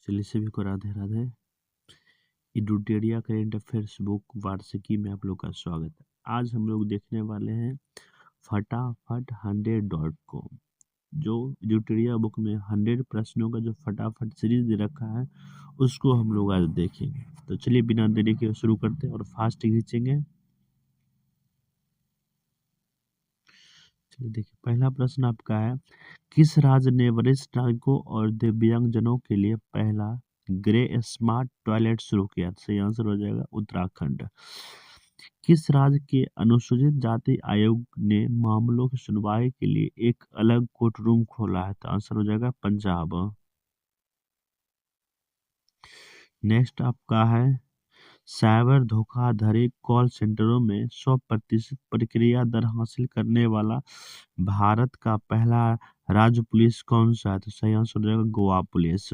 चलिए सभी को राधे राधे। इडुटेरिया करेंट अफेयर्स बुक वार्षिकी में आप लोग का स्वागत है। आज हम लोग देखने वाले हैं फटाफट 100.com। जो इडुटेरिया बुक में 100 प्रश्नों का जो फटाफट सीरीज दे रखा है उसको हम लोग आज देखेंगे। तो चलिए बिना देरी के शुरू करते हैं और फास्ट खींचेंगे। चलिए देखिए, पहला प्रश्न आपका है, किस राज्य ने वरिष्ठ नागरिकों और दिव्यांगजनों के लिए पहला ग्रे स्मार्ट टॉयलेट शुरू किया? सही आंसर हो जाएगा उत्तराखंड। किस राज्य के अनुसूचित जाति आयोग ने मामलों की सुनवाई के लिए एक अलग कोर्ट रूम खोला है? तो आंसर हो जाएगा पंजाब। नेक्स्ट आपका है, साइबर धोखाधड़ी कॉल सेंटरों में 100% प्रक्रिया दर हासिल करने वाला भारत का पहला राज्य पुलिस कौन सा है? तो सही आंसर हो जाएगा गोवा पुलिस।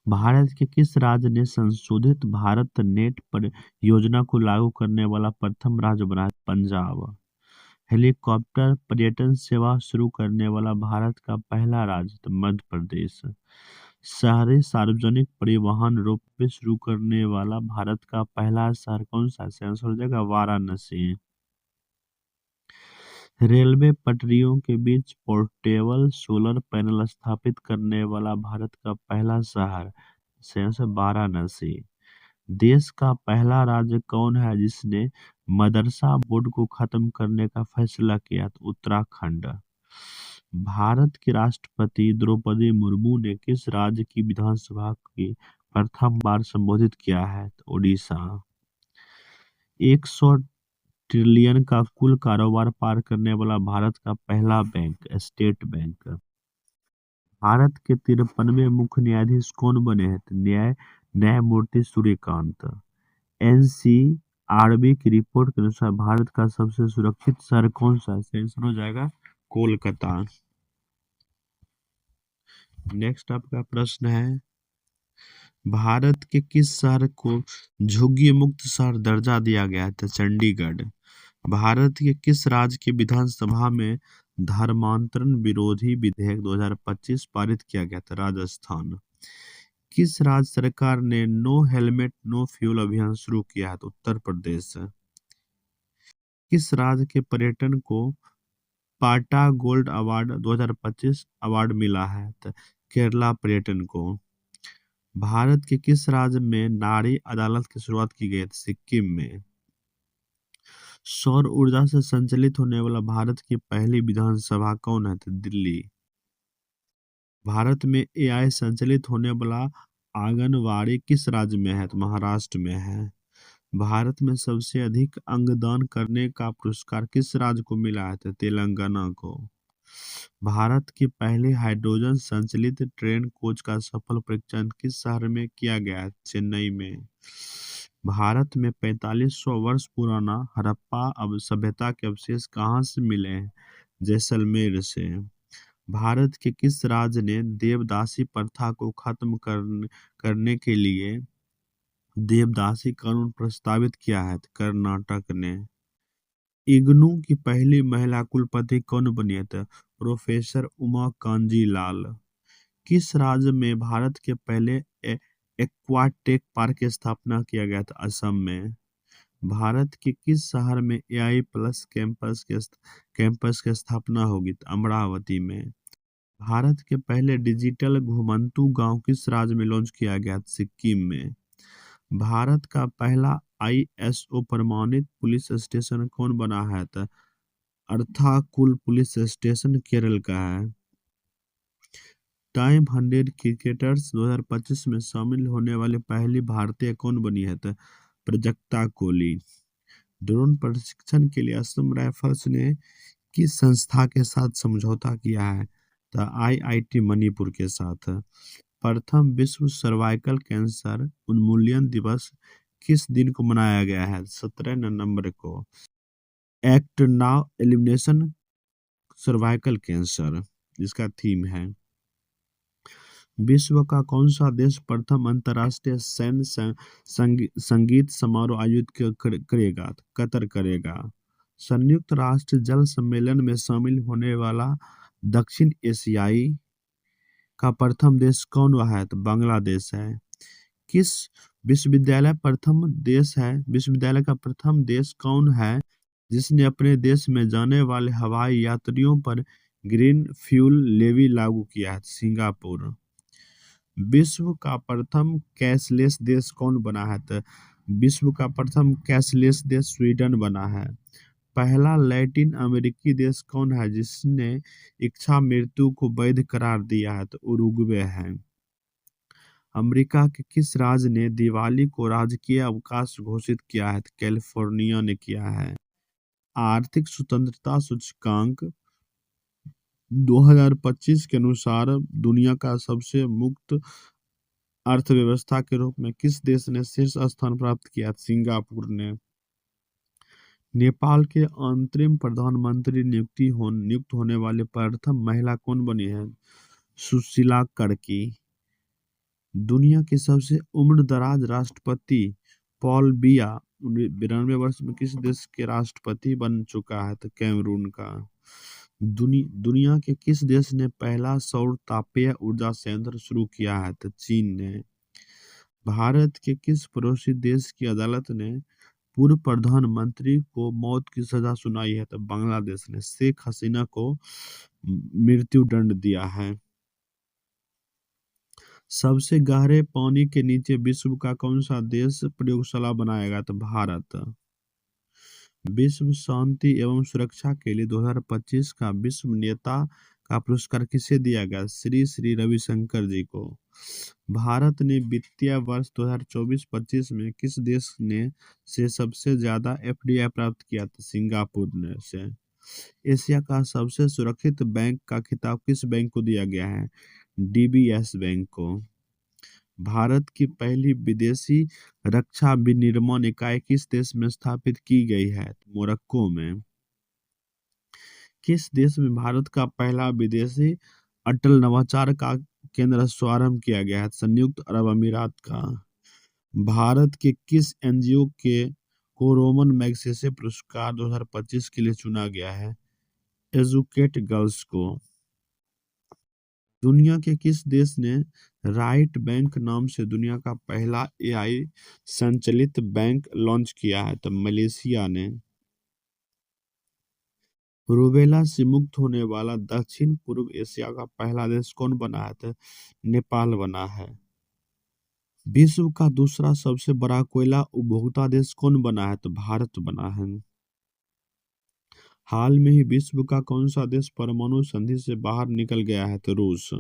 भारत के किस राज्य ने संशोधित भारत नेट पर योजना को लागू करने वाला प्रथम राज्य बना है? पंजाब। हेलीकॉप्टर पर्यटन सेवा शुरू करने वाला भारत का पहला राज्य? तो मध्य प्रदेश। शहरी सार्वजनिक परिवहन रोपवे शुरू करने वाला भारत का पहला शहर कौन सा? आंसर हो जाएगा वाराणसी। रेलवे पटरियों के बीच पोर्टेबल सोलर पैनल स्थापित करने वाला भारत का पहला शहर? वाराणसी। देश का पहला राज्य कौन है जिसने मदरसा बोर्ड को खत्म करने का फैसला किया? तो उत्तराखंड। भारत की राष्ट्रपति द्रौपदी मुर्मू ने किस राज्य की विधानसभा की प्रथम बार संबोधित किया है? तो उड़ीसा। 100 ट्रिलियन का कुल कारोबार पार करने वाला भारत का पहला बैंक स्टेट बैंक। भारत के 53वें मुख्य न्यायाधीश कौन बने हैं? तो न्यायमूर्ति सूर्यकांत। एनसीआरबी की रिपोर्ट के अनुसार भारत का सबसे सुरक्षित शहर कौन सा है? आंसर हो जाएगा कोलकाता। नेक्स्ट आपका प्रश्न है, भारत के किस शहर को झुग्गी मुक्त शहर दर्जा दिया गया है? तो चंडीगढ़। भारत के किस राज्य की विधानसभा में धर्मांतरण विरोधी विधेयक 2025 पारित किया गया था? राजस्थान। किस राज्य सरकार ने नो हेलमेट नो फ्यूल अभियान शुरू किया है? तो उत्तर प्रदेश। किस राज्य के पर्यटन को पाटा गोल्ड अवार्ड 2025 अवार्ड मिला है? तो केरला पर्यटन को। भारत के किस राज्य में नारी अदालत की शुरुआत की गई? सिक्किम में। सौर ऊर्जा से संचालित होने वाला भारत की पहली विधानसभा कौन है? तो दिल्ली। भारत में एआई संचालित होने वाला आंगनवाड़ी किस राज्य में है? तो महाराष्ट्र में है। भारत में सबसे अधिक अंगदान करने का पुरस्कार किस राज्य को मिला है? तो तेलंगाना को। भारत की पहली हाइड्रोजन संचालित ट्रेन कोच का सफल परीक्षण किस शहर में किया गया है? चेन्नई में। भारत में 4500 वर्ष पुराना हड़प्पा अब सभ्यता के अवशेष कहाँ से मिले हैं? जैसलमेर से। भारत के किस राज्य ने देवदासी प्रथा को खत्म करने के लिए देवदासी कानून प्रस्तावित किया है? तो कर्नाटक ने। इग्नू की पहली महिला कुलपति कौन बनी है? तो प्रोफेसर उमा कांजी लाल। किस राज्य में भारत के पहले एक्वाटेक पार्क की स्थापना किया गया था? असम में। भारत के किस शहर में एआई प्लस कैंपस की स्थापना होगी? तो अमरावती में। भारत के पहले डिजिटल घुमंतू गांव किस राज्य में लॉन्च किया गया? सिक्किम में। भारत का पहला आईएसओ प्रमाणित पुलिस स्टेशन कौन बना है? तो अर्थाकुल पुलिस स्टेशन केरल का है। टाइम 100 क्रिकेटर्स 2025 में शामिल होने वाली पहली भारतीय कौन बनी है? तो प्रजक्ता कोहली। ड्रोन प्रशिक्षण के लिए असम राइफल्स ने किस संस्था के साथ समझौता किया है? तो आईआईटी मणिपुर के साथ। प्रथम विश्व सर्वाइकल कैंसर उन्मूलन दिवस किस दिन को मनाया गया है? 17 नवंबर को। Act now elimination cervical cancer जिसका थीम है। विश्व का कौन सा देश प्रथम अंतर्राष्ट्रीय सैन्य संगीत समारोह आयोजित करेगा? कतर करेगा। संयुक्त राष्ट्र जल सम्मेलन में शामिल होने वाला दक्षिण एशियाई का प्रथम देश कौन है? तो बांग्लादेश है। किस विश्वविद्यालय का प्रथम देश कौन है जिसने अपने देश में जाने वाले हवाई यात्रियों पर ग्रीन फ्यूल लेवी लागू किया है? सिंगापुर। विश्व का प्रथम कैशलेस देश कौन बना है? तो विश्व का प्रथम कैशलेस देश स्वीडन बना है। पहला लैटिन अमेरिकी देश कौन है जिसने इच्छा मृत्यु को वैध करार दिया है? तो उरुग्वे है। अमेरिका के किस राज्य ने दिवाली को राजकीय अवकाश घोषित किया है? तो कैलिफोर्निया ने किया है। आर्थिक स्वतंत्रता सूचकांक 2025 के अनुसार दुनिया का सबसे मुक्त अर्थव्यवस्था के रूप में किस देश ने शीर्ष स्थान प्राप्त किया? सिंगापुर ने। नेपाल के अंतरिम प्रधानमंत्री नियुक्त होने वाले प्रथम महिला कौन बनी है? सुशीला कर्की। दुनिया के सबसे उम्रदराज राष्ट्रपति पॉल बिया 92 वर्ष में किस देश के राष्ट्रपति बन चुका है? तो कैमरून का। दुनिया के किस देश ने पहला सौर तापीय ऊर्जा संयंत्र शुरू किया है? तो चीन ने। भारत के किस पड़ोसी देश की अदालत ने पूर्व प्रधानमंत्री को मौत की सजा सुनाई है? तो बांग्लादेश ने। शेख हसीना को मृत्यु दंड दिया है। सबसे गहरे पानी के नीचे विश्व का कौन सा देश प्रयोगशाला बनाएगा? तो भारत। विश्व शांति एवं सुरक्षा के लिए 2025 का विश्व नेता का पुरस्कार किसे दिया गया? श्री श्री रविशंकर जी को। भारत ने वित्तीय वर्ष 2024-25 में किस देश ने से सबसे ज्यादा एफडीआई प्राप्त किया? था सिंगापुर ने से। एशिया का सबसे सुरक्षित बैंक का खिताब किस बैंक को दिया गया है? डीबीएस बैंक को। भारत की पहली विदेशी रक्षा विनिर्माण इकाई किस देश में स्थापित की गई है? मोरक्को में। किस देश में भारत का पहला विदेशी अटल नवाचार का केंद्र शुभारंभ किया गया है? संयुक्त अरब अमीरात का। भारत के किस एनजीओ को रोमन मैग्सेसे पुरस्कार 2025 के लिए चुना गया है? एजुकेट गर्ल्स को। दुनिया के किस देश ने राइट बैंक नाम से दुनिया का पहला एआई संचालित बैंक लॉन्च किया है? तो मलेशिया ने। रूबेला से मुक्त होने वाला दक्षिण पूर्व एशिया का पहला देश कौन बना है? तो नेपाल बना है। विश्व का दूसरा सबसे बड़ा कोयला उपभोक्ता देश कौन बना है? तो भारत बना है। हाल में ही विश्व का कौन सा देश परमाणु संधि से बाहर निकल गया है? तो रूस।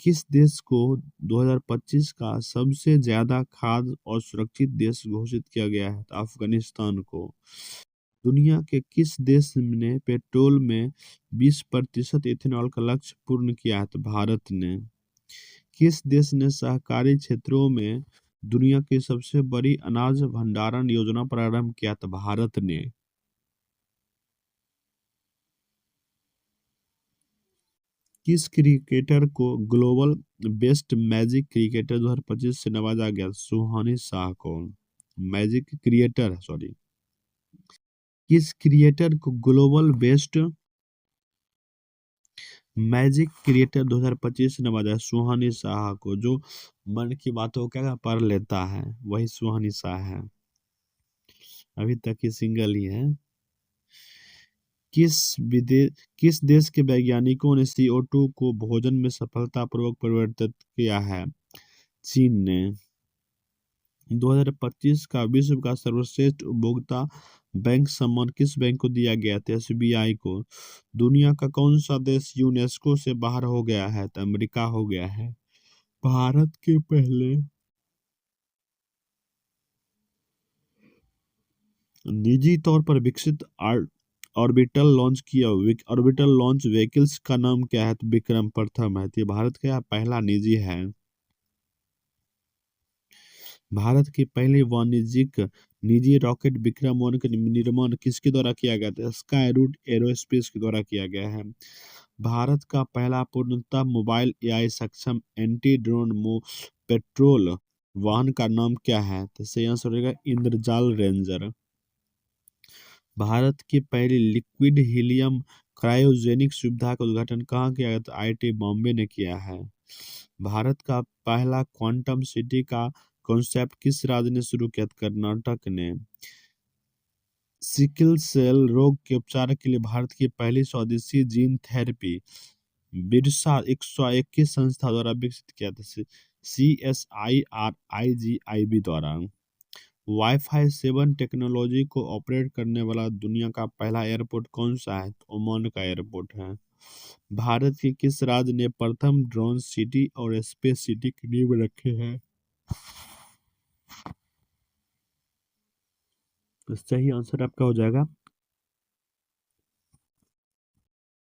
किस देश को 2025 का सबसे ज्यादा खाद्य और सुरक्षित देश घोषित किया गया है? तो अफगानिस्तान को। दुनिया के किस देश ने पेट्रोल में 20% इथेनॉल का लक्ष्य पूर्ण किया है? तो भारत ने। किस देश ने सहकारी क्षेत्रों में दुनिया की सबसे बड़ी अनाज भंडारण योजना प्रारंभ किया? तो भारत ने। किस क्रिकेटर को ग्लोबल बेस्ट मैजिक क्रिकेटर 2025 से नवाजा गया? सुहानी शाह को। Magic creator sorry. किस क्रिएटर को ग्लोबल बेस्ट मैजिक क्रिएटर 2025 से नवाजा? सुहानी शाह को, जो मन की बातों को क्या पढ़ लेता है वही सुहानी शाह है। अभी तक ये सिंगल ही है। किस देश के वैज्ञानिकों ने CO2 को भोजन में सफलतापूर्वक परिवर्तित किया है? चीन ने। 2025 का विश्व का सर्वश्रेष्ठ उपभोक्ता बैंक सम्मान किस बैंक को दिया गया था? SBI को। दुनिया का कौन सा देश यूनेस्को से बाहर हो गया है? तो अमेरिका हो गया है। भारत के पहले निजी तौर पर विकसित ऑर्बिटल लॉन्च व्हीकल्स का नाम क्या है? तो विक्रम प्रथम है। तो ये भारत का पहला निजी है। भारत की पहली वाणिज्यिक निजी रॉकेट विक्रम-1 का निर्माण किसके द्वारा किया गया था? स्काई रूट एरोस्पेस के द्वारा किया गया है। भारत का पहला पूर्णतः मोबाइल एआई सक्षम एंटी ड्रोन पेट्रोल वाहन का नाम क्या है? तो सही आंसर होगा इंद्रजाल रेंजर। भारत की पहली लिक्विड हीलियम क्रायोजेनिक सुविधा का उद्घाटन कहाँ किया गया? तो आईआईटी बॉम्बे ने किया है। भारत का पहला क्वांटम सिटी का कॉन्सेप्ट किस राज्य ने शुरू किया? कर्नाटक ने। सिकल सेल रोग के उपचार के लिए भारत की पहली स्वदेशी जीन थेरेपी बिरसा 121 संस्था द्वारा विकसित किया था, CSIRIGIB द्वारा। वाईफाई 7 टेक्नोलॉजी को ऑपरेट करने वाला दुनिया का पहला एयरपोर्ट कौन सा है? तो ओमान का एयरपोर्ट है। भारत के किस राज्य ने प्रथम ड्रोन सिटी और स्पेस सिटी की नींव रखे हैं? तो सही आंसर आपका हो जाएगा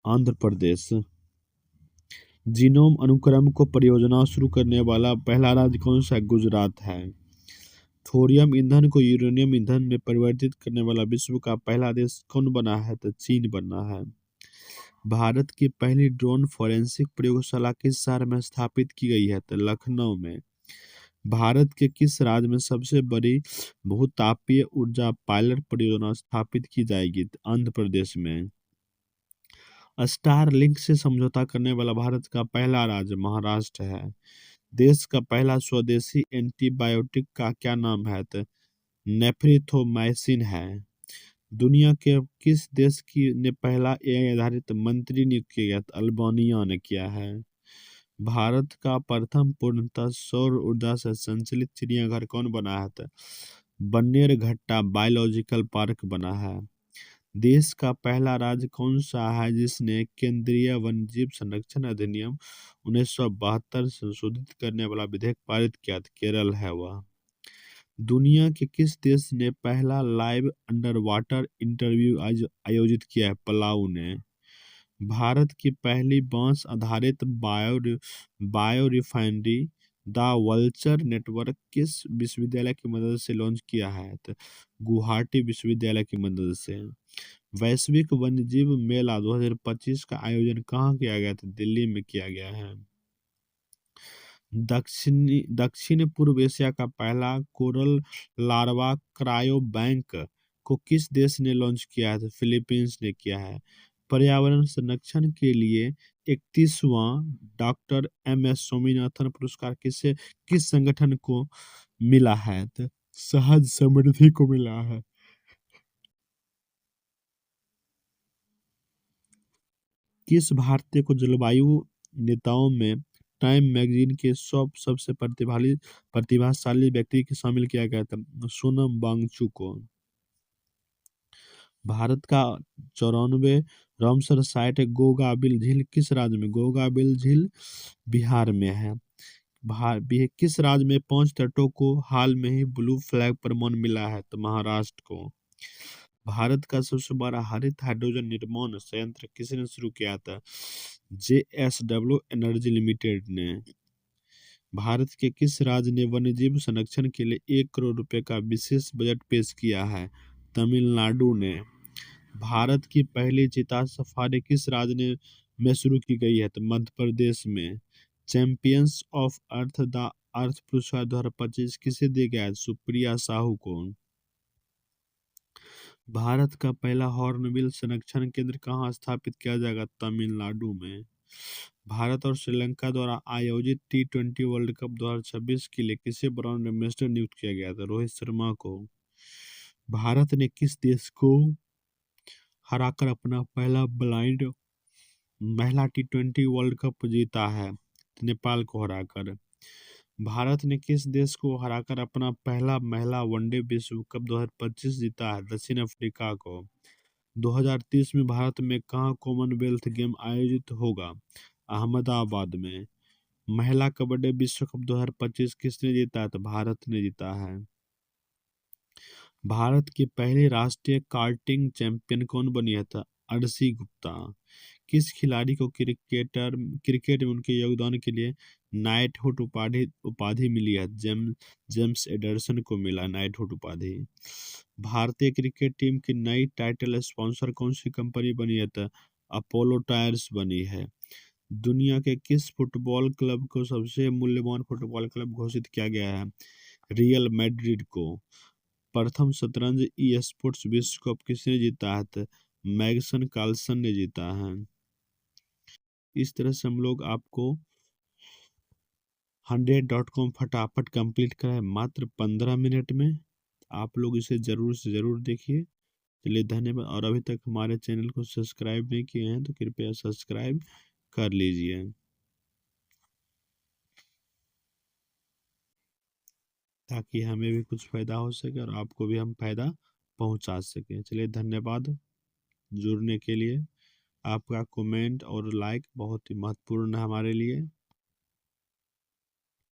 आंध्र प्रदेश। जीनोम अनुक्रम को परियोजना शुरू करने वाला पहला राज्य कौन सा है? गुजरात है। थोरियम ईंधन को यूरेनियम ईंधन में परिवर्तित करने वाला विश्व का पहला देश कौन बना है? तो चीन बना है। भारत की पहली ड्रोन फोरेंसिक प्रयोगशाला किस शहर में स्थापित की गई है? तो लखनऊ में। भारत के किस राज्य में सबसे बड़ी भूतापीय ऊर्जा पायलट परियोजना स्थापित की जाएगी? तो आंध्र प्रदेश में। स्टारलिंक से समझौता करने वाला भारत का पहला राज्य महाराष्ट्र है। देश का पहला स्वदेशी एंटीबायोटिक का क्या नाम है? तो नेफ्रिथोमाइसिन है। दुनिया के किस देश की ने पहला एआई आधारित मंत्री नियुक्त किया गया? तो अल्बानिया ने किया है। भारत का प्रथम पूर्णतः सौर ऊर्जा से संचालित चिड़ियाघर कौन बना है? तो बन्नेरघट्टा बायोलॉजिकल पार्क बना है। देश का पहला राज्य कौन सा है जिसने केंद्रीय वन्यजीव संरक्षण अधिनियम 1972 संशोधित करने वाला विधेयक पारित किया? तो केरल है वह। दुनिया के किस देश ने पहला लाइव अंडर वाटर इंटरव्यू आयोजित किया है? पलाऊ ने। भारत की पहली बांस आधारित bio refinery the vulture network किस विश्वविद्यालय की मदद से लॉन्च किया है? तो गुवाहाटी विश्वविद्यालय की मदद से। वैश्विक वन्यजीव मेला 2025 का आयोजन कहाँ किया गया था? दिल्ली में किया गया है। दक्षिण पूर्व एशिया का पहला कोरल लार्वा क्रायो बैंक को किस देश ने लॉन्च किया है? तो फिलीपींस ने किया है। पर्यावरण संरक्षण के लिए 31वां डॉक्टर एम.एस. स्वामीनाथन पुरस्कार किस संगठन को मिला है? तो सहज समृद्धि को मिला है। किस भारतीय को जलवायु नेताओं में टाइम मैगजीन के 100 सबसे प्रतिभाशाली व्यक्ति के शामिल किया गया था? सोनम वांगचुक को। भारत का 94 रामसर साइट गोगाबिल झील किस राज्य में? गोगाबिल झील बिहार में है। किस राज्य में 5 तटों को हाल में ही ब्लू फ्लैग प्रमाण मिला है? तो महाराष्ट्र को। भारत का सबसे बड़ा हरित हाइड्रोजन निर्माण संयंत्र किसने शुरू किया था? JSW एनर्जी लिमिटेड ने। भारत के किस राज्य ने वन्यजीव संरक्षण के लिए 1 करोड़ रुपए का विशेष बजट पेश किया है? तमिलनाडु ने। भारत की पहली चीता सफारी किस राज्य में शुरू की गई है? तो मध्य प्रदेश में। Champions of earth the earth पुरस्कार 2025 किसे दिया गया है? सुप्रिया साहू को। भारत का पहला हॉर्नबिल संरक्षण केंद्र कहाँ स्थापित किया जाएगा? तमिलनाडु में। भारत और श्रीलंका द्वारा आयोजित T20 वर्ल्ड कप 2026 के लिए किसे ब्रांड एम्बेसडर नियुक्त किया गया था? रोहित शर्मा को। भारत ने किस देश को हराकर अपना पहला ब्लाइंड महिला T20 वर्ल्ड कप जीता है? नेपाल को हराकर। भारत ने किस देश को हराकर अपना पहला महिला वनडे विश्व कप 2025 जीता है? दक्षिण अफ्रीका को। 2030 में भारत में कहाँ कॉमनवेल्थ गेम आयोजित होगा? अहमदाबाद में। महिला कबड्डी विश्व कप 2025 किसने जीता है? तो भारत ने जीता है। भारत की पहली राष्ट्रीय कार्टिंग चैंपियन कौन बनी है? था अर्शी गुप्ता। किस खिलाड़ी को क्रिकेट में उनके योगदान के लिए नाइटहुड उपाधि उपाधि मिली है? जेम्स एडरसन को मिला नाइटहुड उपाधि। भारतीय क्रिकेट टीम की नई टाइटल स्पॉन्सर कौन सी कंपनी बनी है? तो अपोलो टायर्स बनी है। दुनिया के किस फुटबॉल क्लब को सबसे मूल्यवान फुटबॉल क्लब घोषित किया गया है? रियल मैड्रिड को। प्रथम शतरंज ई स्पोर्ट्स विश्व कप किसने जीता है? मैग्सन कार्लसन ने जीता है। इस तरह से हम लोग आपको 100.com फटाफट कंप्लीट कराए मात्र 15 मिनट में। आप लोग इसे जरूर से जरूर देखिए। चलिए धन्यवाद। और अभी तक हमारे चैनल को सब्सक्राइब नहीं किए हैं तो कृपया सब्सक्राइब कर लीजिए, ताकि हमें भी कुछ फायदा हो सके और आपको भी हम फायदा पहुंचा सकें। चलिए धन्यवाद जुड़ने के लिए। आपका कमेंट और लाइक बहुत ही महत्वपूर्ण है हमारे लिए।